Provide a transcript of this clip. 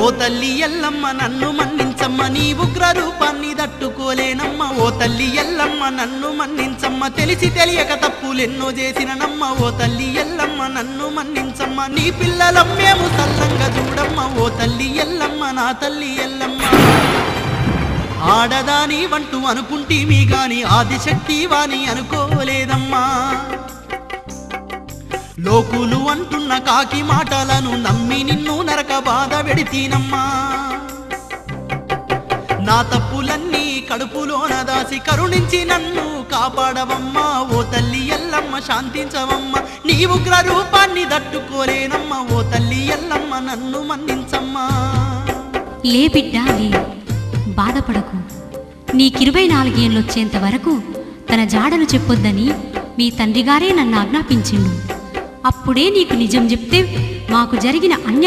ఓ తల్లి ఎల్లమ్మ నన్ను మన్నించమ్మ, నీ ఉగ్ర రూపాన్ని తట్టుకోలేనమ్మ. ఓ తల్లి ఎల్లమ్మ నన్ను మన్నించమ్మ, తెలిసి తెలియక తప్పులెన్నో చేసిననమ్మ. ఓ తల్లి ఎల్లమ్మ నన్ను మన్నించమ్మ, నీ పిల్లలం మేము సల్లంగా చూడమ్మ. ఓ తల్లి ఎల్లమ్మ నా తల్లి ఎల్లమ్మ. ఆడదాని వంటూ అనుకుంటేమి గాని ఆదిశక్తి వాణి అనుకోలేదమ్మా. లోకులు అంటున్న కాకి మాటలను నమ్మి నిన్ను నరక బాధ పెడితీనమ్మా. నా తప్పులన్నీ కడుపులోన దాసి కరుణించి నన్ను కాపాడవమ్మా. ఓ తల్లి ఎల్లమ్మ శాంతించవమ్మ, నీ ఉగ్ర రూపాన్ని తట్టుకోలేనమ్మ. ఓ తల్లి ఎల్లమ్మ నన్ను మన్నించమ్మా. లే బిడ్డా లే, బాధపడకు. నీకు24 ఏళ్ళొచ్చేంత వరకు తన జాడను చెప్పొద్దని మీ తండ్రిగారే నన్ను ఆజ్ఞాపించిండు. అప్పుడే నీకు నిజం చెప్తే మాకు జరిగిన అన్యాయం